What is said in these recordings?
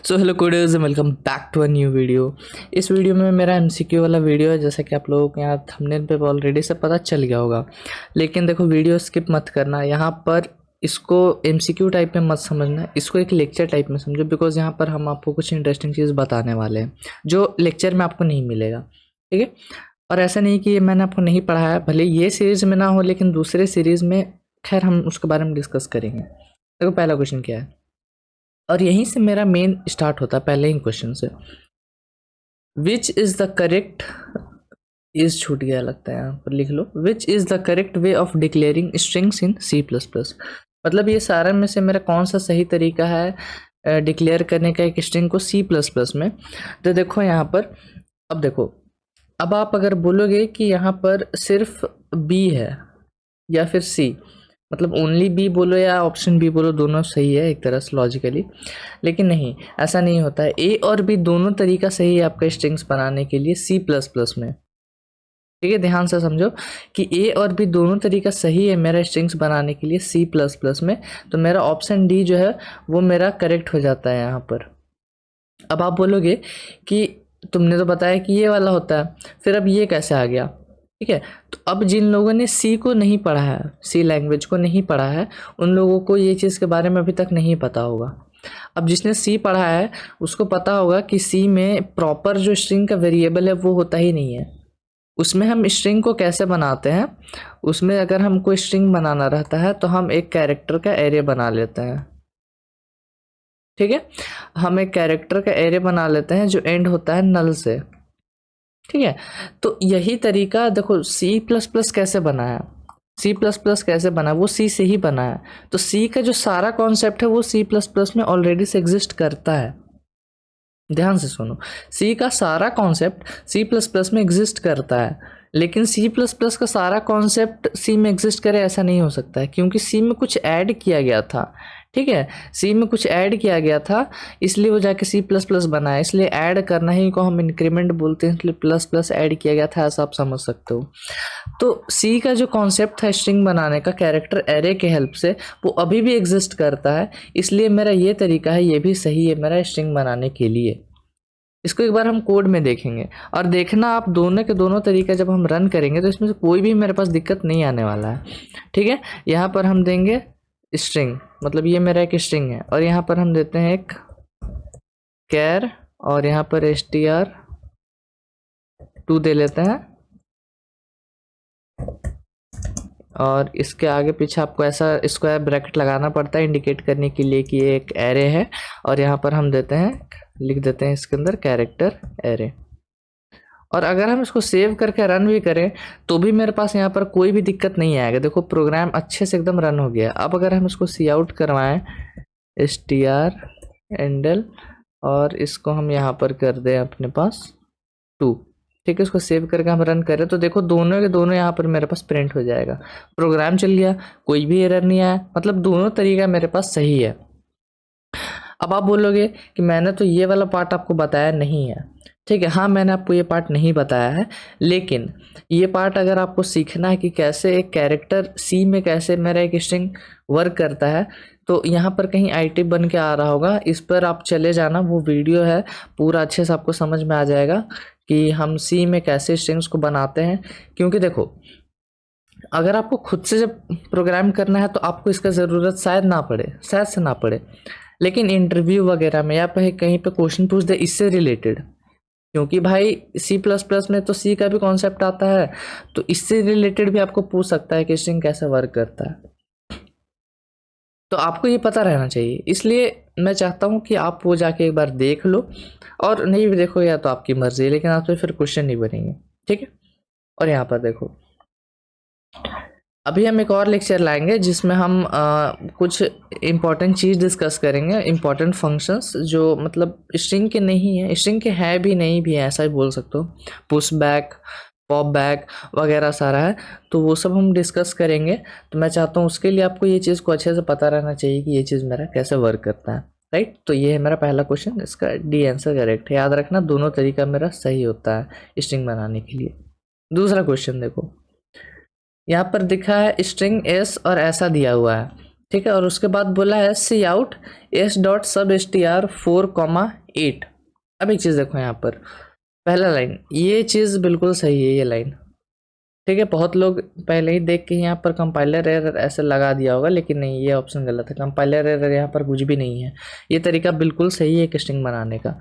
So hello coders, welcome back to a new video. इस video में मेरा MCQ वाला वीडियो है, जैसा कि आप लोगों को यहाँ थंबनेल पे ऑलरेडी से पता चल गया होगा। लेकिन देखो, वीडियो स्किप मत करना। यहाँ पर इसको एमसीक्यू टाइप में मत समझना, इसको एक लेक्चर टाइप में समझो, बिकॉज यहाँ पर हम आपको कुछ इंटरेस्टिंग चीज़ बताने वाले हैं जो लेक्चर में आपको नहीं मिलेगा। ठीक है। और ऐसा नहीं कि ये मैंने आपको नहीं पढ़ाया, भले ये सीरीज़ में ना हो, लेकिन दूसरे सीरीज़ में खैर हम उसके बारे में डिस्कस करेंगे। देखो, पहला क्वेश्चन क्या है, और यहीं से मेरा मेन स्टार्ट होता है पहले ही क्वेश्चन से। Which is the correct, is छूट गया लगता है, यहाँ पर लिख लो। Which is the correct way of declaring strings in C plus plus. मतलब ये सारे में से मेरा कौन सा सही तरीका है डिक्लेयर करने का एक स्ट्रिंग को सी प्लस प्लस में। तो देखो यहाँ पर, अब देखो, अब आप अगर बोलोगे कि यहाँ पर सिर्फ बी है या फिर सी, मतलब ओनली बी बोलो या ऑप्शन बी बोलो, दोनों सही है एक तरह से लॉजिकली। लेकिन नहीं, ऐसा नहीं होता है। ए और बी दोनों तरीका सही है आपका स्ट्रिंग्स बनाने के लिए सी प्लस प्लस में। ठीक है, ध्यान से समझो कि ए और बी दोनों तरीका सही है मेरा स्ट्रिंग्स बनाने के लिए सी प्लस प्लस में। तो मेरा ऑप्शन डी जो है वो मेरा करेक्ट हो जाता है यहाँ पर। अब आप बोलोगे कि तुमने तो बताया कि ये वाला होता है, फिर अब ये कैसे आ गया। ठीक है, तो अब जिन लोगों ने सी को नहीं पढ़ा है, सी लैंग्वेज को नहीं पढ़ा है, उन लोगों को ये चीज़ के बारे में अभी तक नहीं पता होगा। अब जिसने सी पढ़ा है उसको पता होगा कि सी में प्रॉपर जो स्ट्रिंग का वेरिएबल है वो होता ही नहीं है। उसमें हम स्ट्रिंग को कैसे बनाते हैं, उसमें अगर हमको स्ट्रिंग बनाना रहता है तो हम एक कैरेक्टर का एरे बना लेते हैं। ठीक है, हम एक कैरेक्टर का एरे बना लेते हैं जो एंड होता है नल से। ठीक है, तो यही तरीका देखो सी प्लस प्लस कैसे बना है, सी प्लस प्लस कैसे बना, वो सी से ही बना है। तो सी का जो सारा कॉन्सेप्ट है वो सी प्लस प्लस में ऑलरेडी से एग्जिस्ट करता है। ध्यान से सुनो, सी का सारा कॉन्सेप्ट सी प्लस प्लस में एग्जिस्ट करता है, लेकिन सी प्लस प्लस का सारा कॉन्सेप्ट सी में एग्जिस्ट करे ऐसा नहीं हो सकता है, क्योंकि सी में कुछ ऐड किया गया था। ठीक है, सी में कुछ ऐड किया गया था, इसलिए वो जाके सी प्लस प्लस बना है। इसलिए ऐड करना ही को हम इंक्रीमेंट बोलते हैं, इसलिए प्लस प्लस ऐड किया गया था, ऐसा आप समझ सकते हो। तो सी का जो कॉन्सेप्ट था स्ट्रिंग बनाने का कैरेक्टर एरे के हेल्प से, वो अभी भी एग्जिस्ट करता है। इसलिए मेरा ये तरीका है, ये भी सही है मेरा स्ट्रिंग बनाने के लिए। इसको एक बार हम कोड में देखेंगे, और देखना आप दोनों के दोनों तरीका जब हम रन करेंगे तो इसमें से कोई भी मेरे पास दिक्कत नहीं आने वाला है। ठीक है, यहाँ पर हम देंगे स्ट्रिंग, मतलब ये मेरा एक स्ट्रिंग है, और यहाँ पर हम देते हैं एक कैर, और यहाँ पर str2 दे लेते हैं, और इसके आगे पीछे आपको ऐसा स्क्वायर ब्रैकेट लगाना पड़ता है इंडिकेट करने के लिए कि ये एक एरे है। और यहाँ पर हम देते हैं, लिख देते हैं इसके अंदर कैरेक्टर एरे। और अगर हम इसको सेव करके रन भी करें तो भी मेरे पास यहाँ पर कोई भी दिक्कत नहीं आएगा। देखो, प्रोग्राम अच्छे से एकदम रन हो गया। अब अगर हम इसको सी आउट करवाएं str एंडल, और इसको हम यहाँ पर कर दें अपने पास 2। ठीक है, इसको सेव करके हम रन करें तो देखो दोनों के दोनों यहाँ पर मेरे पास प्रिंट हो जाएगा। प्रोग्राम चल गया, कोई भी एरर नहीं आया, मतलब दोनों तरीका मेरे पास सही है। अब आप बोलोगे कि मैंने तो ये वाला पार्ट आपको बताया नहीं है। ठीक है, हाँ, मैंने आपको ये पार्ट नहीं बताया है, लेकिन ये पार्ट अगर आपको सीखना है कि कैसे एक कैरेक्टर सी में कैसे मेरा एक स्ट्रिंग वर्क करता है, तो यहाँ पर कहीं आईटी बन के आ रहा होगा, इस पर आप चले जाना, वो वीडियो है, पूरा अच्छे से आपको समझ में आ जाएगा कि हम सी में कैसे स्ट्रिंग्स को बनाते हैं। क्योंकि देखो, अगर आपको खुद से जब प्रोग्राम करना है तो आपको इसका ज़रूरत शायद ना पड़े, शायद से ना पड़े, लेकिन इंटरव्यू वगैरह में या कहीं पे क्वेश्चन पूछ दे इससे रिलेटेड, क्योंकि भाई सी प्लस प्लस में तो सी का भी कॉन्सेप्ट आता है, तो इससे रिलेटेड भी आपको पूछ सकता है कि स्ट्रिंग कैसे वर्क करता है। तो आपको ये पता रहना चाहिए, इसलिए मैं चाहता हूँ कि आप वो जाके एक बार देख लो, और नहीं भी देखो या तो आपकी मर्जी है, लेकिन आपसे फिर क्वेश्चन नहीं बनेंगे। ठीक है, और यहाँ पर देखो, अभी हम एक और लेक्चर लाएंगे जिसमें हम कुछ इम्पॉर्टेंट चीज़ डिस्कस करेंगे, इम्पॉर्टेंट फंक्शंस जो मतलब स्ट्रिंग के नहीं है, स्ट्रिंग के है भी नहीं भी है, ऐसा ही बोल सकते हो। पुश बैक, पॉप बैक वगैरह सारा है, तो वो सब हम डिस्कस करेंगे। तो मैं चाहता हूँ उसके लिए आपको ये चीज़ को अच्छे से पता रहना चाहिए कि ये चीज़ मेरा कैसे वर्क करता है। राइट, तो ये है मेरा पहला क्वेश्चन, इसका डी आंसर करेक्ट है। याद रखना, दोनों तरीका मेरा सही होता है स्ट्रिंग बनाने के लिए। दूसरा क्वेश्चन देखो, यहाँ पर दिखा है स्ट्रिंग एस और ऐसा दिया हुआ है। ठीक है। और उसके बाद बोला है सी आउट एस डॉट सब एस टी आर 4,8। अब एक चीज़ देखो यहाँ पर, पहला लाइन, ये चीज़ बिल्कुल सही है ये लाइन, ठीक है। बहुत लोग पहले ही देख के यहाँ पर कंपाइलर एरर ऐसे लगा दिया होगा, लेकिन नहीं, ये ऑप्शन गलत है। कंपाइलर एरर यहाँ पर कुछ भी नहीं है, ये तरीका बिल्कुल सही है एक स्ट्रिंग बनाने का।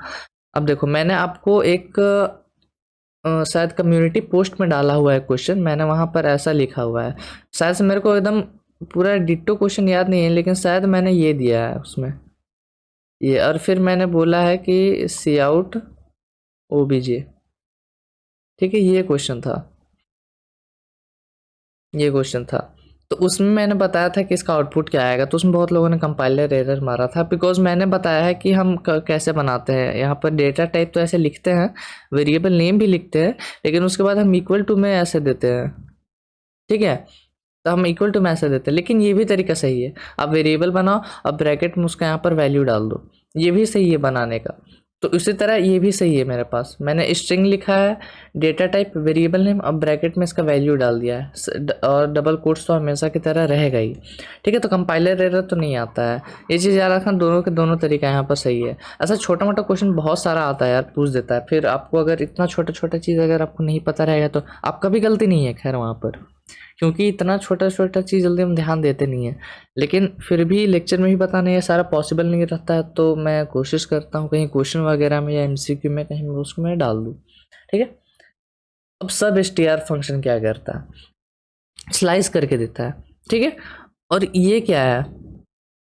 अब देखो, मैंने आपको एक शायद कम्युनिटी पोस्ट में डाला हुआ है क्वेश्चन, मैंने वहाँ पर ऐसा लिखा हुआ है, शायद से मेरे को एकदम पूरा डिट्टो क्वेश्चन याद नहीं है, लेकिन शायद मैंने ये दिया है उसमें ये, और फिर मैंने बोला है कि सी आउट ओबीजे, ठीक है। ये क्वेश्चन था, ये क्वेश्चन था। तो उसमें मैंने बताया था कि इसका आउटपुट क्या आएगा, तो उसमें बहुत लोगों ने कंपाइलर एरर मारा था, बिकॉज मैंने बताया है कि हम कैसे बनाते हैं। यहाँ पर डेटा टाइप तो ऐसे लिखते हैं, वेरिएबल नेम भी लिखते हैं, लेकिन उसके बाद हम इक्वल टू में ऐसे देते हैं, ठीक है। तो हम इक्वल टू में ऐसे देते हैं, लेकिन ये भी तरीका सही है। आप वेरिएबल बनाओ, अब ब्रैकेट में उसका यहाँ पर वैल्यू डाल दो, ये भी सही है बनाने का। तो इसी तरह ये भी सही है, मेरे पास मैंने स्ट्रिंग लिखा है, डेटा टाइप वेरिएबल नेम, अब ब्रैकेट में इसका वैल्यू डाल दिया है, और डबल कोट्स तो हमेशा की तरह रहेगा ही, ठीक है। तो कंपाइलर एरर तो नहीं आता है, ये चीज़ याद रखना, दोनों के दोनों तरीका यहाँ पर सही है। ऐसा छोटा मोटा क्वेश्चन बहुत सारा आता है यार, पूछ देता है, फिर आपको अगर इतना छोटा छोटा चीज़ अगर आपको नहीं पता रहेगा तो आपका भी गलती नहीं है, खैर वहाँ पर, क्योंकि इतना छोटा छोटा चीज़ जल्दी हम ध्यान देते नहीं हैं। लेकिन फिर भी लेक्चर में ही बताना ये सारा पॉसिबल नहीं रहता है, तो मैं कोशिश करता हूँ कहीं क्वेश्चन वगैरह में या एमसीक्यू में कहीं उसको मैं डाल दूँ, ठीक है। अब सब एसटीआर फंक्शन क्या करता है, स्लाइस करके देता है, ठीक है। और ये क्या है,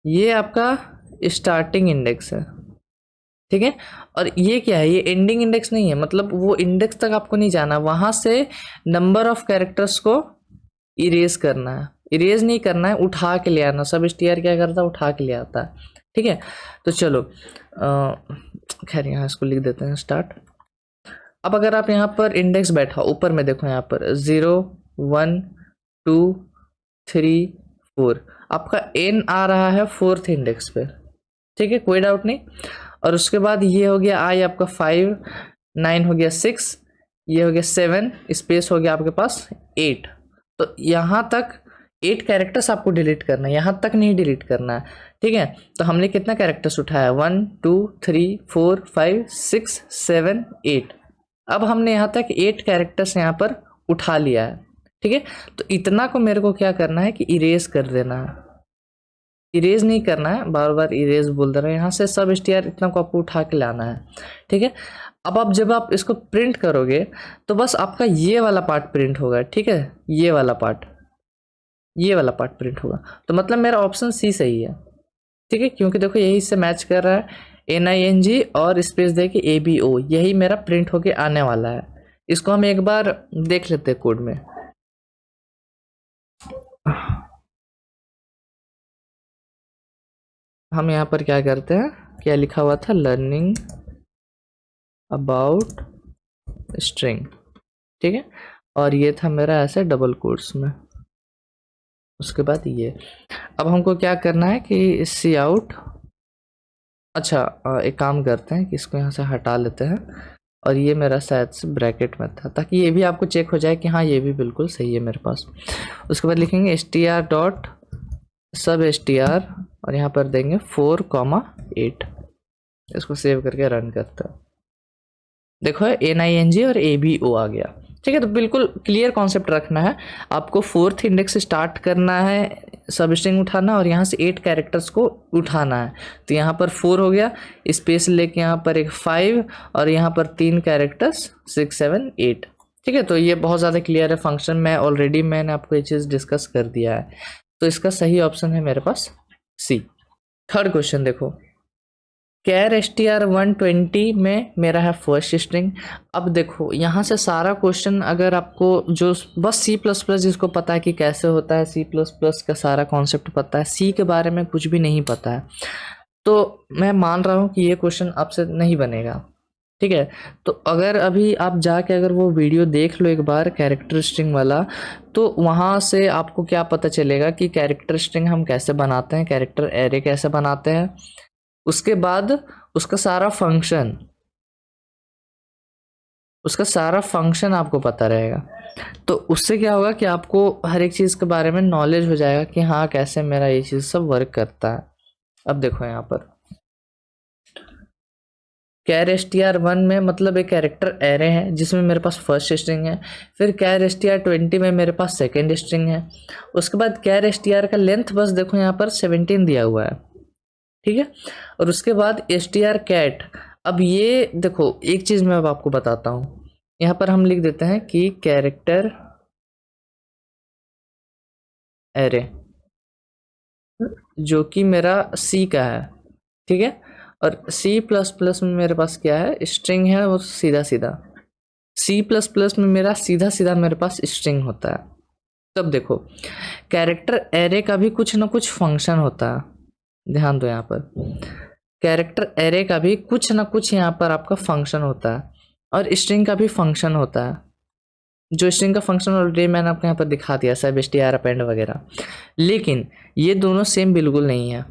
ये आपका स्टार्टिंग इंडेक्स है, ठीक है। और ये क्या है, ये एंडिंग इंडेक्स नहीं है, मतलब वो इंडेक्स तक आपको नहीं जाना, वहां से नंबर ऑफ कैरेक्टर्स को इरेज करना है, इरेज नहीं करना है, उठा के ले आना। सब एसटीआर क्या करता है, उठा के ले आता है, ठीक है। तो चलो खैर यहाँ इसको लिख देते हैं स्टार्ट। अब अगर आप यहाँ पर इंडेक्स बैठा ऊपर में देखो, यहाँ पर 0 1 2 3 4, आपका एन आ रहा है फोर्थ इंडेक्स पे, ठीक है, कोई डाउट नहीं। और उसके बाद ये हो गया आई आपका 5, 9 हो गया 6, ये हो गया 7, स्पेस हो गया आपके पास 8। तो यहाँ तक 8 कैरेक्टर्स आपको डिलीट करना है, यहाँ तक नहीं डिलीट करना है, ठीक है। तो हमने कितना कैरेक्टर्स उठाया, 1 2 3 4 5 6 7 8। अब हमने यहाँ तक 8 कैरेक्टर्स यहाँ पर उठा लिया है, ठीक है। तो इतना को मेरे को क्या करना है कि इरेज कर देना है, इरेज नहीं करना है, बार बार इरेज बोल दे रहे हैं, यहाँ से सब एसटीआर इतना को आपको उठा के लाना है, ठीक है। अब आप जब आप इसको प्रिंट करोगे तो बस आपका ये वाला पार्ट प्रिंट होगा, ठीक है, ये वाला पार्ट, ये वाला पार्ट प्रिंट होगा। तो मतलब मेरा ऑप्शन सी सही है, ठीक है, क्योंकि देखो यही से मैच कर रहा है, NING और स्पेस दे के ABO, यही मेरा प्रिंट होके आने वाला है। इसको हम एक बार देख लेते हैं कोड में। हम यहाँ पर क्या करते हैं, क्या लिखा हुआ था, लर्निंग अबाउट स्ट्रिंग, ठीक है। और ये था मेरा ऐसे डबल कोट्स में, उसके बाद ये। अब हमको क्या करना है कि सी आउट, अच्छा एक काम करते हैं कि इसको यहाँ से हटा लेते हैं, और ये मेरा शायद से ब्रैकेट में था, ताकि ये भी आपको चेक हो जाए कि हाँ ये भी बिल्कुल सही है मेरे पास। उसके बाद लिखेंगे str डॉट सब str, और यहाँ पर देंगे 4,8। इसको सेव करके रन करते हैं, देखो NING और ABO आ गया, ठीक है। तो बिल्कुल क्लियर कॉन्सेप्ट रखना है आपको, फोर्थ इंडेक्स से स्टार्ट करना है, सब स्ट्रिंग उठाना और यहाँ से 8 कैरेक्टर्स को उठाना है। तो यहाँ पर 4 हो गया, स्पेस लेके यहाँ पर एक 5, और यहाँ पर 3 कैरेक्टर्स 6 7 8, ठीक है। तो ये बहुत ज़्यादा क्लियर है फंक्शन में, ऑलरेडी मैंने आपको ये चीज़ डिस्कस कर दिया है। तो इसका सही ऑप्शन है मेरे पास सी। थर्ड क्वेश्चन देखो, कैर str 120 में मेरा है फर्स्ट स्ट्रिंग। अब देखो यहाँ से सारा क्वेश्चन, अगर आपको जो बस C++ जिसको पता है कि कैसे होता है, C++ का सारा कॉन्सेप्ट पता है, C के बारे में कुछ भी नहीं पता है, तो मैं मान रहा हूँ कि ये क्वेश्चन आपसे नहीं बनेगा, ठीक है। तो अगर अभी आप जाके अगर वो वीडियो देख लो एक बार कैरेक्टर स्ट्रिंग वाला, तो वहाँ से आपको क्या पता चलेगा कि कैरेक्टर स्ट्रिंग हम कैसे बनाते हैं, कैरेक्टर एरे कैसे बनाते हैं, उसके बाद उसका सारा फंक्शन, उसका सारा फंक्शन आपको पता रहेगा। तो उससे क्या होगा कि आपको हर एक चीज़ के बारे में नॉलेज हो जाएगा कि हाँ कैसे मेरा ये चीज़ सब वर्क करता है। अब देखो यहाँ पर कैर एस टी आर वन में मतलब एक कैरेक्टर एरे है जिसमें मेरे पास फर्स्ट स्ट्रिंग है, फिर कैर एस टी आर 20 में मेरे पास सेकेंड स्ट्रिंग है, उसके बाद कैर एस टी आर का लेंथ बस देखो यहाँ पर 17 दिया हुआ है, ठीक है। और उसके बाद एस टी आर कैट। अब ये देखो एक चीज़ मैं अब आपको बताता हूँ, यहाँ पर हम लिख देते हैं कि कैरेक्टर एरे जो कि मेरा सी का है, ठीक है। और सी प्लस प्लस में मेरे पास क्या है, स्ट्रिंग है, वो सीधा सीधा सी प्लस प्लस में मेरा सीधा सीधा मेरे पास स्ट्रिंग होता है। तब देखो कैरेक्टर एरे का भी कुछ ना कुछ फंक्शन होता है, ध्यान दो यहाँ पर कैरेक्टर एरे का भी कुछ ना कुछ यहाँ पर आपका फंक्शन होता है, और स्ट्रिंग का भी फंक्शन होता है। जो स्ट्रिंग का फंक्शन ऑलरेडी मैंने आपको यहाँ पर दिखा दिया, सब एस टी आर अपेंड वगैरह। लेकिन ये दोनों सेम बिल्कुल नहीं है,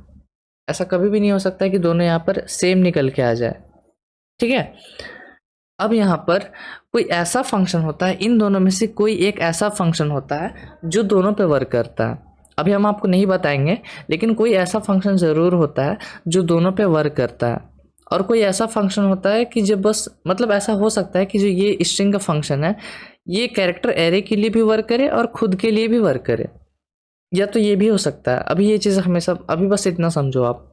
ऐसा कभी भी नहीं हो सकता है कि दोनों यहाँ पर सेम निकल के आ जाए, ठीक है। अब यहाँ पर कोई ऐसा फंक्शन होता है, इन दोनों में से कोई एक ऐसा फंक्शन होता है जो दोनों पे वर्क करता है। अभी हम आपको नहीं बताएंगे, लेकिन कोई ऐसा फंक्शन ज़रूर होता है जो दोनों पे वर्क करता है। और कोई ऐसा फंक्शन होता है कि जब बस मतलब ऐसा हो सकता है कि जो ये स्ट्रिंग का फंक्शन है ये कैरेक्टर एरे के लिए भी वर्क करे और खुद के लिए भी वर्क करे, या तो ये भी हो सकता है। अभी ये चीज़ हमेशा अभी बस इतना समझो आप,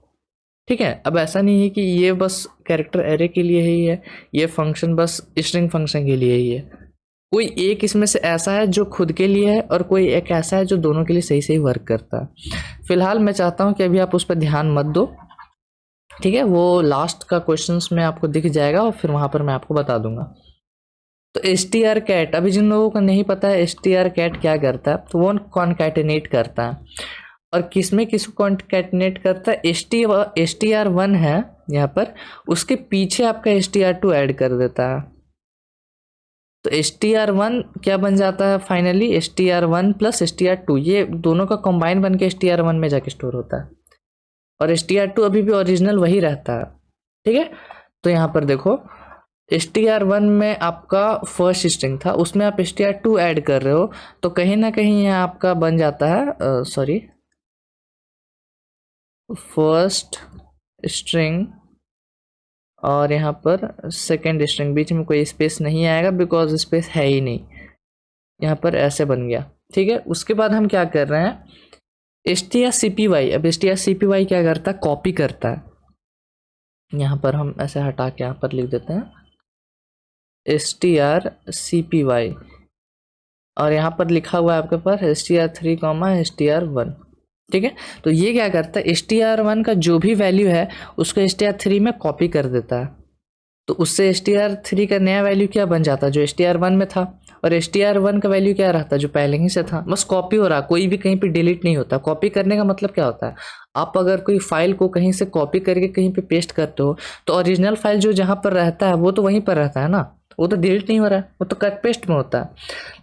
ठीक है। अब ऐसा नहीं है कि ये बस कैरेक्टर एरे के लिए ही है, ये फंक्शन बस स्ट्रिंग फंक्शन के लिए ही है। कोई एक इसमें से ऐसा है जो खुद के लिए है, और कोई एक ऐसा है जो दोनों के लिए सही सही वर्क करता है। फिलहाल मैं चाहता हूँ कि अभी आप उस पर ध्यान मत दो, ठीक है। वो लास्ट का क्वेश्चंस में आपको दिख जाएगा और फिर वहाँ पर मैं आपको बता दूंगा। तो एस टी आर कैट, अभी जिन लोगों को नहीं पता है एस टी आर कैट क्या करता है, तो वो कॉन्कैटिनेट करता है। और किसमें किसको कॉन्कैटिनेट करता है, एस टी आर वन है यहाँ पर, उसके पीछे आपका S T R two add कर देता है। तो एस टी आर वन क्या बन जाता है finally, S T R one plus S T R two, ये दोनों का कंबाइन बन के एस टी आर वन में जाके स्टोर होता है। और एस टी आर टू अभी भी ओरिजिनल वही रहता है, ठीक है। तो यहाँ पर देखो एस टी आर वन में आपका फर्स्ट स्ट्रिंग था, उसमें आप S T R two add कर रहे हो, तो कहीं ना कहीं यहाँ आपका बन जाता है सॉरी फर्स्ट स्ट्रिंग और यहाँ पर सेकेंड स्ट्रिंग, बीच में कोई स्पेस नहीं आएगा बिकॉज स्पेस है ही नहीं, यहाँ पर ऐसे बन गया, ठीक है। उसके बाद हम क्या कर रहे हैं, S T R C P Y. अब S T R C P Y क्या करता है, कॉपी करता है। यहाँ पर हम ऐसे हटा के यहाँ पर लिख देते हैं S T R C P Y, और यहाँ पर लिखा हुआ है आपके पास S T R three comma S T R one, ठीक है। तो ये क्या करता है, एस टी आर वन का जो भी वैल्यू है उसको एस टी आर थ्री में कॉपी कर देता है। तो उससे एस टी आर थ्री का नया वैल्यू क्या बन जाता है, जो एस टी आर वन में था, और एस टी आर वन का वैल्यू क्या रहता है, जो पहले ही से था। बस कॉपी हो रहा, कोई भी कहीं पे डिलीट नहीं होता। कॉपी करने का मतलब क्या होता है, आप अगर कोई फाइल को कहीं से कॉपी करके कहीं पे पेस्ट करते हो, तो ओरिजिनल फाइल जो जहाँ पर रहता है वो तो वहीं पर रहता है ना, वो तो डिलीट नहीं हो रहा है, वो तो कट पेस्ट में होता है।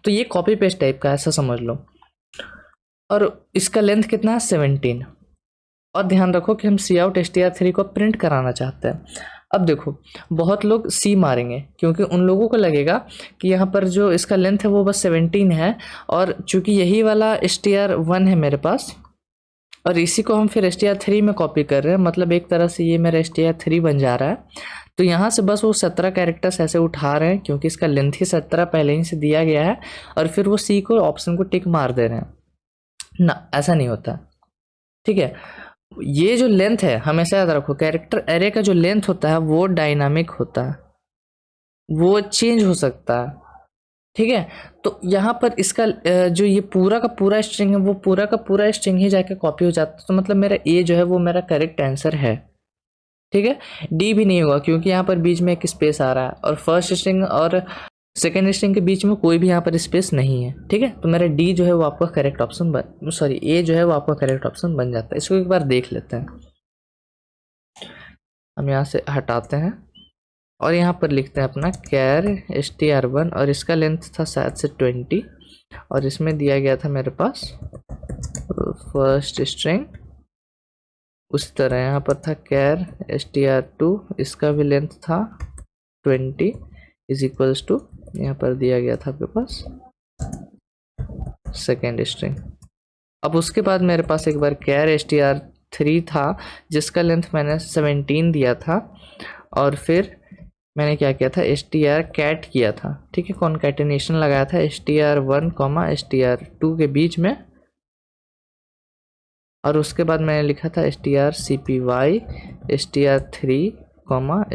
तो ये कॉपी पेस्ट टाइप का, ऐसा समझ लो। और इसका लेंथ कितना है, 17। और ध्यान रखो कि हम C out S T R three को प्रिंट कराना चाहते हैं। अब देखो बहुत लोग सी मारेंगे क्योंकि उन लोगों को लगेगा कि यहाँ पर जो इसका लेंथ है वो बस 17 है, और चूंकि यही वाला एस टी आर वन है मेरे पास, और इसी को हम फिर एस टी आर थ्री में कॉपी कर रहे हैं, मतलब एक तरह से ये मेरा एस टी आर थ्री बन जा रहा है। तो यहाँ से बस वो 17 कैरेक्टर्स ऐसे उठा रहे हैं क्योंकि इसका लेंथ ही 17 पहले ही से दिया गया है, और फिर वो सी को ऑप्शन को टिक मार दे रहे हैं ना, ऐसा नहीं होता, ठीक है। ये जो लेंथ है हमेशा याद रखो, कैरेक्टर एरे का जो लेंथ होता है वो डायनामिक होता है, वो चेंज हो सकता है, ठीक है। तो यहाँ पर इसका जो ये पूरा का पूरा स्ट्रिंग है वो पूरा का पूरा स्ट्रिंग ही जाके कॉपी हो जाता है। तो मतलब मेरा ए जो है वो मेरा करेक्ट आंसर है, ठीक है। डी भी नहीं होगा क्योंकि यहाँ पर बीच में एक स्पेस आ रहा है, और फर्स्ट स्ट्रिंग और सेकेंड स्ट्रिंग के बीच में कोई भी यहाँ पर स्पेस नहीं है, ठीक है। तो मेरा डी जो है वो आपका करेक्ट ऑप्शन सॉरी ए जो है वो आपका करेक्ट ऑप्शन बन जाता है। इसको एक बार देख लेते हैं, हम यहाँ से हटाते हैं और यहाँ पर लिखते हैं अपना कैर एस टी आर वन, और इसका लेंथ था शायद से 20, और इसमें दिया गया था मेरे पास फर्स्ट स्ट्रिंग। उसी तरह यहाँ पर था कैर एस टी आर टू, इसका भी लेंथ था 20, इज इक्वल्स टू, यहाँ पर दिया गया था आपके पास सेकेंड स्ट्रिंग। अब उसके बाद मेरे पास एक बार कैर str3 था जिसका लेंथ मैंने 17 दिया था, और फिर मैंने क्या किया था, str कैट किया था, ठीक है, कॉन्कैटिनेशन लगाया था str1 str2 के बीच में, और उसके बाद मैंने लिखा था strcpy str3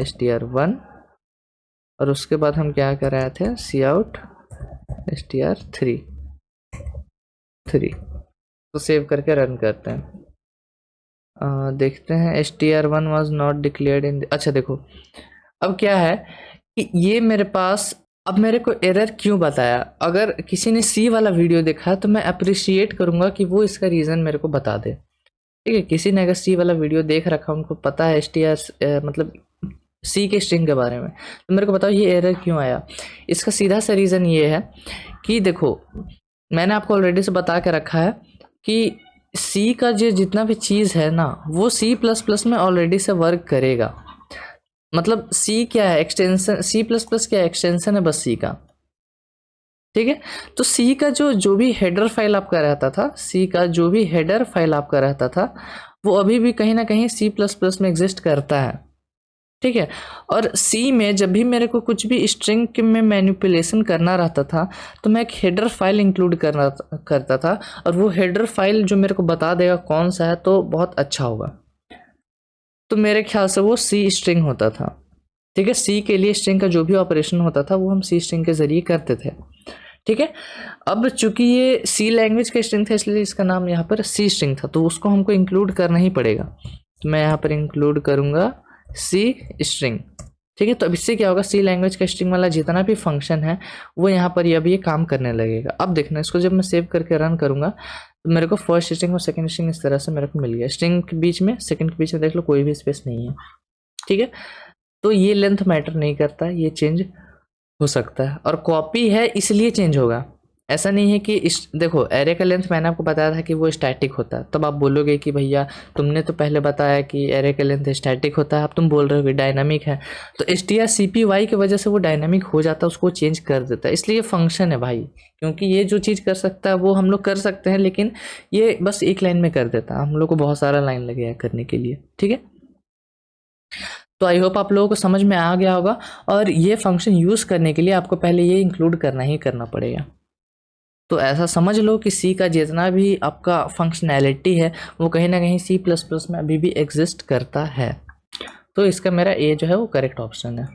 str1, और उसके बाद हम क्या कर रहे थे, cout str3। तो सेव करके रन करते हैं। देखते हैं str1 was not declared in अच्छा देखो अब क्या है कि ये मेरे पास, अब मेरे को एरर क्यों बताया, अगर किसी ने सी वाला वीडियो देखा तो मैं अप्रिशिएट करूंगा कि वो इसका रीज़न मेरे को बता दे, ठीक है। किसी ने अगर सी वाला वीडियो देख रखा, उनको पता है str मतलब सी के स्ट्रिंग के बारे में, तो मेरे को बताओ ये एरर क्यों आया। इसका सीधा सा रीज़न ये है कि देखो मैंने आपको ऑलरेडी से बता के रखा है कि सी का जो जितना भी चीज़ है ना वो सी प्लस प्लस में ऑलरेडी से वर्क करेगा। मतलब सी क्या है, एक्सटेंशन, सी प्लस प्लस क्या एक्सटेंशन है बस सी का, ठीक है। तो सी का जो भी हेडर फाइल आपका रहता था, सी का जो भी हेडर फाइल आपका रहता था वो अभी भी कहीं ना कहीं सी प्लस प्लस में एग्जिस्ट करता है, ठीक है। और सी में जब भी मेरे को कुछ भी स्ट्रिंग में मैनिपुलेशन करना रहता था तो मैं एक हेडर फाइल इंक्लूड करता था, और वो हेडर फाइल जो मेरे को बता देगा कौन सा है तो बहुत अच्छा होगा। तो मेरे ख्याल से वो सी स्ट्रिंग होता था, ठीक है। सी के लिए स्ट्रिंग का जो भी ऑपरेशन होता था वो हम सी स्ट्रिंग के जरिए करते थे, ठीक है। अब चूंकि ये सी लैंग्वेज का स्ट्रिंग था इसलिए इसका नाम यहाँ पर सी स्ट्रिंग था, तो उसको हमको इंक्लूड करना ही पड़ेगा। तो मैं यहाँ पर इंक्लूड करूँगा सी स्ट्रिंग, ठीक है। तो अब इससे क्या होगा, सी लैंग्वेज का स्ट्रिंग वाला जितना भी फंक्शन है वो यहाँ पर अब ये काम करने लगेगा। अब देखना इसको जब मैं सेव करके रन करूँगा तो मेरे को फर्स्ट स्ट्रिंग और सेकंड स्ट्रिंग इस तरह से मेरे को मिल गया। स्ट्रिंग के बीच में, सेकंड के बीच में देख लो कोई भी स्पेस नहीं है, ठीक है। तो ये लेंथ मैटर नहीं करता, ये चेंज हो सकता है, और कॉपी है इसलिए चेंज होगा। ऐसा नहीं है कि देखो एरे का लेंथ मैंने आपको बताया था कि वो स्टैटिक होता है, तब आप बोलोगे कि भैया तुमने तो पहले बताया कि एरे का लेंथ स्टैटिक होता है, अब तुम बोल रहे हो कि डायनामिक है। तो strcpy की वजह से वो डायनामिक हो जाता है, उसको चेंज कर देता है, इसलिए ये फंक्शन है भाई। क्योंकि ये जो चीज़ कर सकता है वो हम लोग कर सकते हैं, लेकिन ये बस एक लाइन में कर देता है, हम लोग को बहुत सारा लाइन लगेगा करने के लिए, ठीक है। तो आई होप आप लोगों को समझ में आ गया होगा, और ये फंक्शन यूज़ करने के लिए आपको पहले ये इंक्लूड करना ही करना पड़ेगा। तो ऐसा समझ लो कि सी का जितना भी आपका फंक्शनैलिटी है वो कहीं ना कहीं सी प्लस प्लस में अभी भी एग्जिस्ट करता है। तो इसका मेरा ए जो है वो करेक्ट ऑप्शन है।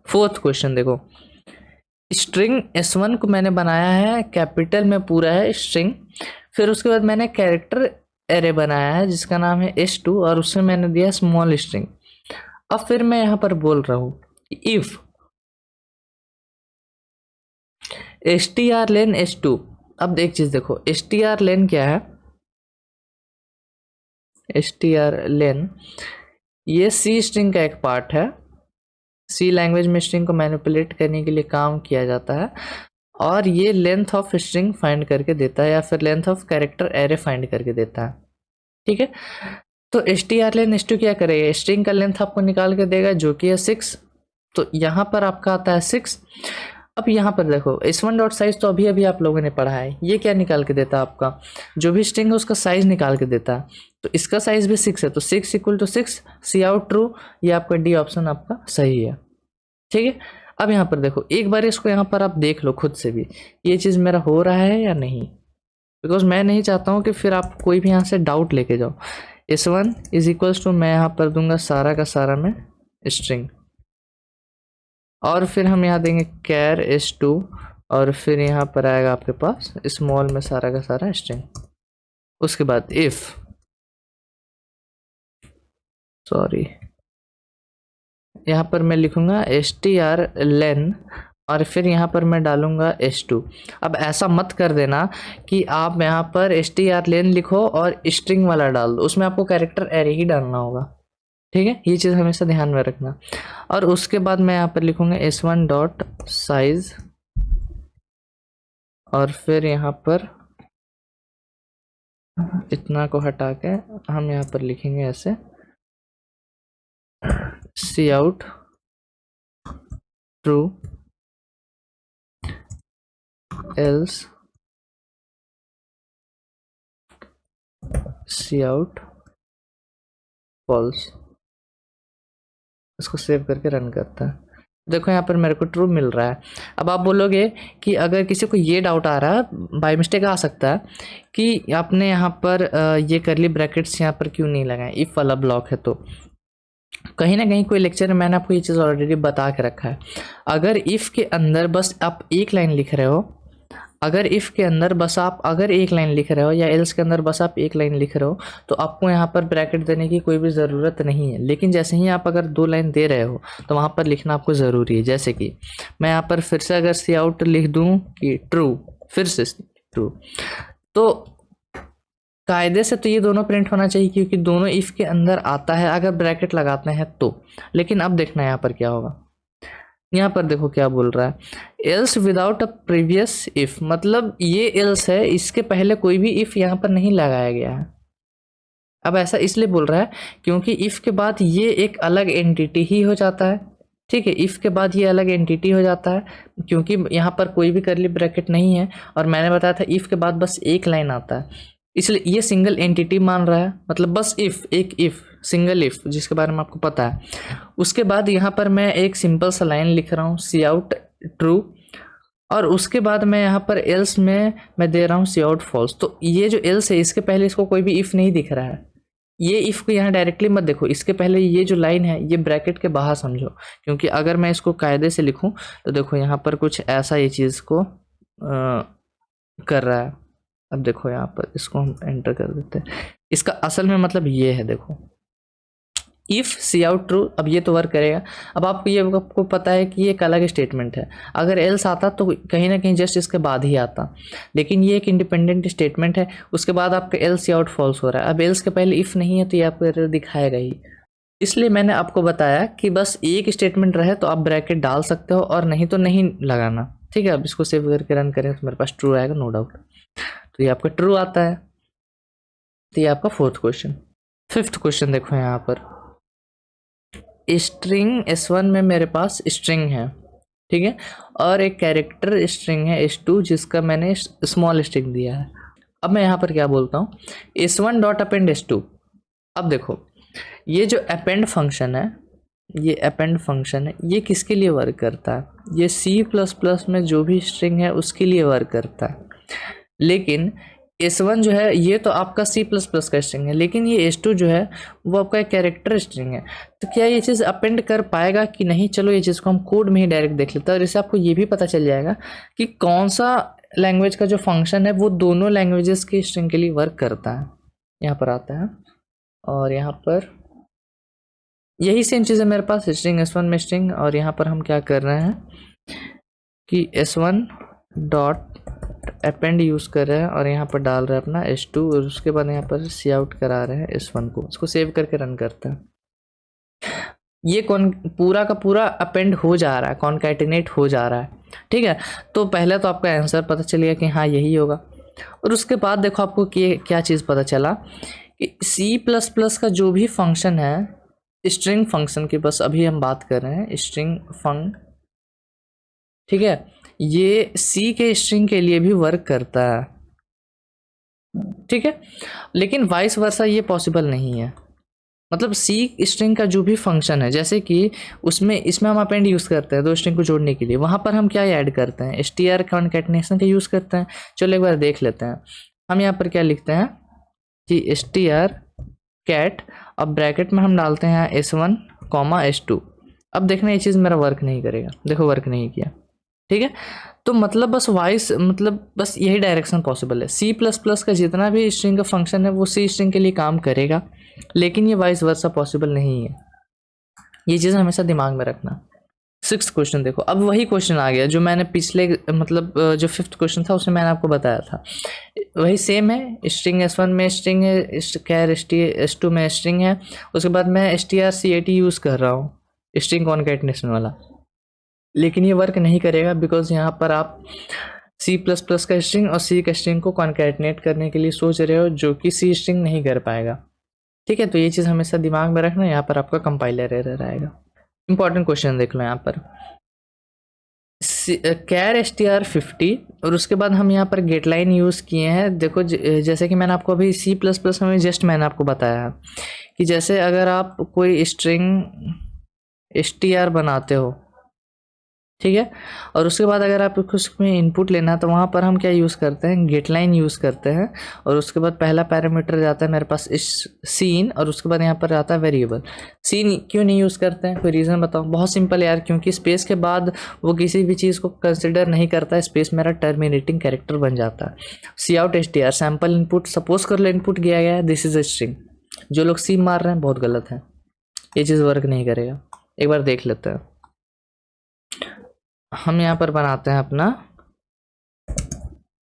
फोर्थ क्वेश्चन देखो, स्ट्रिंग S1 को मैंने बनाया है कैपिटल में, पूरा है स्ट्रिंग, फिर उसके बाद मैंने कैरेक्टर एरे बनाया है जिसका नाम है S2, और उसमें मैंने दिया स्मॉल स्ट्रिंग। अब फिर मैं यहाँ पर बोल रहा हूँ इफ strlen S2, अब एक चीज देखो strlen क्या है, strlen ये सी स्ट्रिंग का एक पार्ट है। सी लैंग्वेज में स्ट्रिंग को मैनिपुलेट करने के लिए काम किया जाता है, और ये लेंथ ऑफ स्ट्रिंग फाइंड करके देता है, या फिर length of character array find करके देता है, ठीक है। तो strlen S2 क्या करेगा, स्ट्रिंग का लेंथ आपको निकाल के देगा जो कि है 6। तो यहाँ पर आपका आता है 6। अब यहाँ पर देखो S1 डॉट साइज तो अभी अभी आप लोगों ने पढ़ा है, ये क्या निकाल के देता है, आपका जो भी स्ट्रिंग है उसका साइज निकाल के देता है। तो इसका साइज भी 6 है, तो 6 equal to 6, C out true, ये आपका डी ऑप्शन आपका सही है, ठीक है। अब यहाँ पर देखो एक बार इसको यहाँ पर आप देख लो खुद से भी ये चीज़ मेरा हो रहा है या नहीं, बिकॉज मैं नहीं चाहता हूँ कि फिर आप कोई भी यहाँ से डाउट लेके जाओ। S1 इज इक्वल्स टू, मैं यहाँ पर दूंगा सारा का सारा में स्ट्रिंग, और फिर हम यहाँ देंगे कैर S2, और फिर यहाँ पर आएगा आपके पास स्मॉल में सारा का सारा स्ट्रिंग। उसके बाद इफ, सॉरी यहाँ पर मैं लिखूंगा strlen, और फिर यहाँ पर मैं डालूंगा S2। अब ऐसा मत कर देना कि आप यहाँ पर strlen लिखो और स्ट्रिंग वाला डाल दो, उसमें आपको कैरेक्टर एरे ही डालना होगा, ठीक है। ये चीज़ हमेशा ध्यान में रखना। और उसके बाद मैं यहाँ पर लिखूंगा S1 डॉट साइज, और फिर यहाँ पर इतना को हटा के हम यहाँ पर लिखेंगे ऐसे सी आउट ट्रू, एल्स सी आउट फॉल्स, इसको सेव करके रन करता है। देखो यहाँ पर मेरे को ट्रू मिल रहा है। अब आप बोलोगे कि अगर किसी को ये डाउट आ रहा है, बाय मिस्टेक आ सकता है कि आपने यहाँ पर ये करली ब्रैकेट्स यहाँ पर क्यों नहीं लगाए, इफ वाला ब्लॉक है तो कहीं ना कहीं कोई लेक्चर में मैंने आपको ये चीज़ ऑलरेडी बता के रखा है। अगर इफ़ के अंदर बस आप एक लाइन लिख रहे हो, अगर इफ़ के अंदर बस आप अगर एक लाइन लिख रहे हो या एल्स के अंदर बस आप एक लाइन लिख रहे हो तो आपको यहाँ पर ब्रैकेट देने की कोई भी ज़रूरत नहीं है। लेकिन जैसे ही आप अगर 2 लाइन दे रहे हो तो वहाँ पर लिखना आपको ज़रूरी है। जैसे कि मैं यहाँ पर फिर से अगर सी आउट लिख दूँ कि ट्रू, फिर से ट्रू, तो कायदे से तो ये दोनों प्रिंट होना चाहिए क्योंकि दोनों इफ़ के अंदर आता है अगर ब्रैकेट लगाते हैं तो। लेकिन अब देखना यहाँ पर क्या होगा। यहाँ पर देखो क्या बोल रहा है, else without a previous if, मतलब ये एल्स है, इसके पहले कोई भी इफ यहाँ पर नहीं लगाया गया है। अब ऐसा इसलिए बोल रहा है क्योंकि इफ के बाद ये एक अलग एंटिटी ही हो जाता है। ठीक है, इफ के बाद ये अलग एंटिटी हो जाता है क्योंकि यहाँ पर कोई भी करली ब्रैकेट नहीं है और मैंने बताया था इफ के बाद बस एक लाइन आता है, इसलिए ये सिंगल एंटिटी मान रहा है। मतलब बस इफ, एक इफ, सिंगल इफ जिसके बारे में आपको पता है। उसके बाद यहाँ पर मैं एक सिंपल सा लाइन लिख रहा हूँ सी आउट ट्रू, और उसके बाद मैं यहाँ पर एल्स में मैं दे रहा हूँ सी आउट फॉल्स। तो ये जो एल्स है इसके पहले इसको कोई भी इफ नहीं दिख रहा है। ये इफ को यहाँ डायरेक्टली मत देखो, इसके पहले ये जो लाइन है ये ब्रैकेट के बाहर समझो, क्योंकि अगर मैं इसको कायदे से लिखूं तो देखो यहाँ पर कुछ ऐसा ये चीज़ को कर रहा है। अब देखो यहाँ पर इसको हम एंटर कर देते हैं, इसका असल में मतलब ये है, देखो इफ सी आउट ट्रू, अब ये तो वर्क करेगा। अब आपको ये आपको पता है कि ये एक अलग स्टेटमेंट है, अगर एल्स आता तो कहीं ना कहीं जस्ट इसके बाद ही आता, लेकिन ये एक इंडिपेंडेंट स्टेटमेंट है। उसके बाद आपका एल्स सी आउट फॉल्स हो रहा है। अब एल्स के पहले इफ नहीं है तो ये आपको एरर दिखाएगा ही। इसलिए मैंने आपको बताया कि बस एक स्टेटमेंट रहे तो आप ब्रैकेट डाल सकते हो और नहीं तो नहीं लगाना। ठीक है, अब इसको सेव करके रन करें तो मेरे पास ट्रू आएगा, नो डाउट। तो ये आपका ट्रू आता है। तो ये आपका 4th क्वेश्चन। 5th क्वेश्चन देखो यहाँ पर, स्ट्रिंग S1 में मेरे पास स्ट्रिंग है, ठीक है, और एक कैरेक्टर स्ट्रिंग है S2 जिसका मैंने स्मॉल स्ट्रिंग दिया है। अब मैं यहाँ पर क्या बोलता हूँ, S1 डॉट अपेंड S2। अब देखो ये जो अपेंड फंक्शन है, ये अपेंड फंक्शन है, ये किसके लिए वर्क करता है, ये C++ में जो भी स्ट्रिंग है उसके लिए वर्क करता है। लेकिन S1 जो है ये तो आपका C++ का स्ट्रिंग है, लेकिन ये S2 जो है वो आपका एक कैरेक्टर स्ट्रिंग है। तो क्या ये चीज़ अपेंड कर पाएगा कि नहीं, चलो ये चीज़ को हम कोड में ही डायरेक्ट देख लेते हैं, और इससे आपको ये भी पता चल जाएगा कि कौन सा लैंग्वेज का जो फंक्शन है वो दोनों लैंग्वेजेस की स्ट्रिंग के लिए वर्क करता है। यहाँ पर आता है और यहाँ पर यही सेम चीज़ है मेरे पास, स्ट्रिंग S1 में स्ट्रिंग, और यहाँ पर हम क्या कर रहे हैं कि S1 डॉट अपेंड यूज़ कर रहे हैं और यहाँ पर डाल रहे हैं अपना S2, और उसके बाद यहाँ पर सी आउट करा रहे हैं S1 को। इसको सेव करके रन करते हैं। ये पूरा का पूरा अपेंड हो जा रहा है, कॉन्कैटिनेट हो जा रहा है। ठीक है, तो पहले तो आपका आंसर पता चलेगा कि हाँ यही होगा, और उसके बाद देखो आपको क्या चीज़ पता चला कि C++ का जो भी फंक्शन है, स्ट्रिंग फंक्शन की बस अभी हम बात कर रहे हैं, स्ट्रिंग फंक, ठीक है, ये सी के स्ट्रिंग के लिए भी वर्क करता है। ठीक है, लेकिन वाइस वर्सा ये पॉसिबल नहीं है। मतलब सी स्ट्रिंग का जो भी फंक्शन है, जैसे कि इसमें हम अपेंड यूज़ करते हैं 2 स्ट्रिंग को जोड़ने के लिए, वहाँ पर हम क्या ऐड करते हैं, str कॉन्कैटिनेशन का यूज़ करते हैं। चलो एक बार देख लेते हैं। हम यहाँ पर क्या लिखते हैं कि str कैट, अब ब्रैकेट में हम डालते हैं S1 S2। अब देखना ये चीज़ मेरा वर्क नहीं करेगा, देखो वर्क नहीं किया। ठीक है, तो मतलब बस यही डायरेक्शन पॉसिबल है। C++ का जितना भी स्ट्रिंग का फंक्शन है वो सी स्ट्रिंग के लिए काम करेगा, लेकिन ये वाइस वर्सा पॉसिबल नहीं है। ये चीज़ हमेशा दिमाग में रखना। 6th क्वेश्चन देखो, अब वही क्वेश्चन आ गया जो मैंने पिछले जो 5th क्वेश्चन था उसमें मैंने आपको बताया था, वही सेम है। स्ट्रिंग S1 में स्ट्रिंग है, कैर S2 में स्ट्रिंग है, उसके बाद मैं strcat यूज़ कर रहा हूँ, स्ट्रिंग कॉन्कैटिनेशन वाला, लेकिन ये वर्क नहीं करेगा बिकॉज यहाँ पर आप C++ का स्ट्रिंग और C का स्ट्रिंग को कॉन्कैटिनेट करने के लिए सोच रहे हो, जो कि C स्ट्रिंग नहीं कर पाएगा। ठीक है, तो ये चीज़ हमेशा दिमाग में रखना, यहाँ पर आपका कंपाइलर एरर आएगा। इंपॉर्टेंट क्वेश्चन देख लो यहाँ पर, कैर str50 और उसके बाद हम यहाँ पर गेट लाइन यूज़ किए हैं। देखो जैसे कि मैंने आपको अभी C++ में जस्ट मैंने आपको बताया कि जैसे अगर आप कोई स्ट्रिंग str बनाते हो, ठीक है, और उसके बाद अगर आप उसमें इनपुट लेना है तो वहाँ पर हम क्या यूज़ करते हैं, गेट लाइन यूज़ करते हैं। और उसके बाद पहला पैरामीटर जाता है मेरे पास इस सीन, और उसके बाद यहाँ पर आता है वेरिएबल। सीन क्यों नहीं यूज़ करते हैं, कोई रीज़न बताओ? बहुत सिंपल यार, क्योंकि स्पेस के बाद वो किसी भी चीज़ को कंसिडर नहीं करता है, स्पेस मेरा टर्मिनेटिंग कैरेक्टर बन जाता है। C out str sample input, suppose कर लो इनपुट किया गया है दिस इज अ स्ट्रिंग। जो लोग सी मार रहे हैं बहुत गलत है, ये चीज़ वर्क नहीं करेगा। एक बार देख लेते हैं। हम यहाँ पर बनाते हैं अपना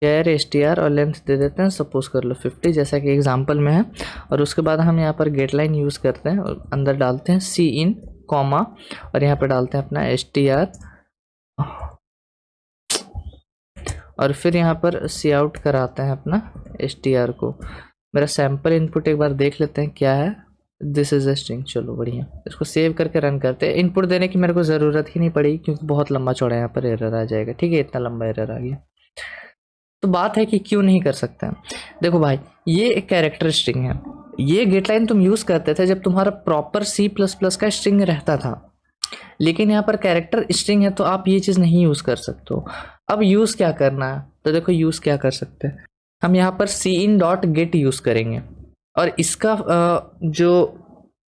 कैर str और लेंथ दे देते हैं, सपोज कर लो 50 जैसा कि एग्जांपल में है। और उसके बाद हम यहाँ पर गेट लाइन यूज़ करते हैं और अंदर डालते हैं सी इन कॉमा, और यहाँ पर डालते हैं अपना str, और फिर यहाँ पर सी आउट कराते हैं अपना str को। मेरा सैम्पल इनपुट एक बार देख लेते हैं क्या है, दिस इज अ स्ट्रिंग। चलो बढ़िया, इसको सेव करके रन करते हैं। इनपुट देने की मेरे को ज़रूरत ही नहीं पड़ी क्योंकि बहुत लंबा चौड़ा यहाँ पर एरर आ जाएगा। ठीक है, इतना लंबा एरर आ गया। तो बात है कि क्यों नहीं कर सकते हैं। देखो भाई, ये एक कैरेक्टर स्ट्रिंग है। ये गेट लाइन तुम यूज़ करते थे जब तुम्हारा प्रॉपर C++ का स्ट्रिंग रहता था, लेकिन यहाँ पर कैरेक्टर स्ट्रिंग है तो आप ये चीज़ नहीं यूज़ कर सकते हो। अब यूज़ क्या करना है, तो देखो यूज़ क्या कर सकते हैं। हम यहाँ पर cin.get यूज़ करेंगे, और इसका जो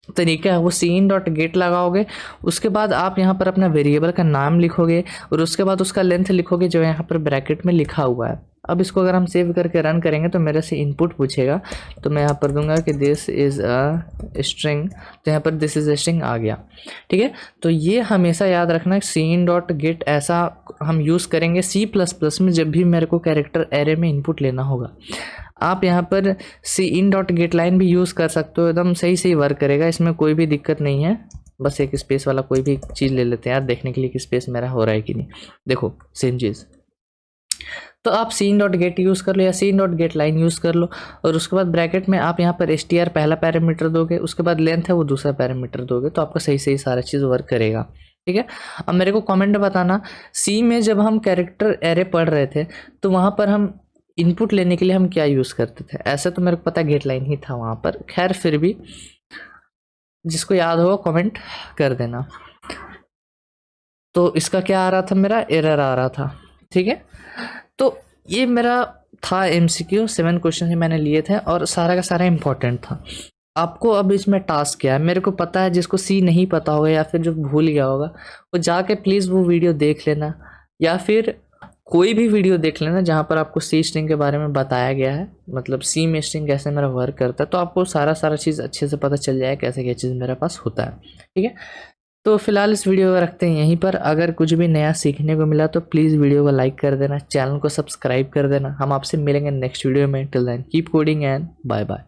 तरीका है वो cin.get लगाओगे। उसके बाद आप यहाँ पर अपना वेरिएबल का नाम लिखोगे और उसके बाद उसका लेंथ लिखोगे जो यहाँ पर ब्रैकेट में लिखा हुआ है। अब इसको अगर हम सेव करके रन करेंगे तो मेरे से इनपुट पूछेगा, तो मैं यहाँ पर दूंगा कि दिस इज़ अ स्ट्रिंग, तो यहाँ पर दिस इज़ अ स्ट्रिंग आ गया। ठीक है, तो ये हमेशा याद रखना, cin.get ऐसा हम यूज़ करेंगे C++ में जब भी मेरे को कैरेक्टर एरे में इनपुट लेना होगा। आप यहाँ पर cin.get लाइन भी यूज़ कर सकते हो, एकदम सही सही वर्क करेगा, इसमें कोई भी दिक्कत नहीं है। बस एक स्पेस वाला कोई भी चीज़ ले लेते हैं यार देखने के लिए कि स्पेस मेरा हो रहा है कि नहीं। देखो सेम चीज़, तो आप cin.get यूज़ कर लो या cin.get लाइन यूज़ कर लो, और उसके बाद ब्रैकेट में आप यहाँ पर str पहला पैरामीटर दोगे, उसके बाद लेंथ है वो दूसरा पैरामीटर दोगे, तो आपका सही सही सारा चीज़ वर्क करेगा। ठीक है, अब मेरे को कमेंट बताना, सी में जब हम कैरेक्टर एरे पढ़ रहे थे तो वहाँ पर हम इनपुट लेने के लिए हम क्या यूज़ करते थे। ऐसे तो मेरे को पता गेट लाइन ही था वहाँ पर, खैर फिर भी जिसको याद होगा कमेंट कर देना। तो इसका क्या आ रहा था, मेरा एरर आ रहा था। ठीक है, तो ये मेरा था MCQ 7 क्वेश्चन ही मैंने लिए थे और सारा का सारा इम्पोर्टेंट था। आपको अब इसमें टास्क क्या है, मेरे को पता है जिसको सी नहीं पता होगा या फिर जो भूल गया होगा वो जाके प्लीज़ वो वीडियो देख लेना, या फिर कोई भी वीडियो देख लेना जहाँ पर आपको सी स्ट्रिंग के बारे में बताया गया है, मतलब सी में स्ट्रिंग कैसे मेरा वर्क करता है, तो आपको सारा चीज़ अच्छे से पता चल जाए कैसे क्या चीज़ मेरे पास होता है। ठीक है, तो फिलहाल इस वीडियो को रखते हैं यहीं पर। अगर कुछ भी नया सीखने को मिला तो प्लीज़ वीडियो को लाइक कर देना, चैनल को सब्सक्राइब कर देना। हम आपसे मिलेंगे नेक्स्ट वीडियो में। Till then keep coding and bye bye.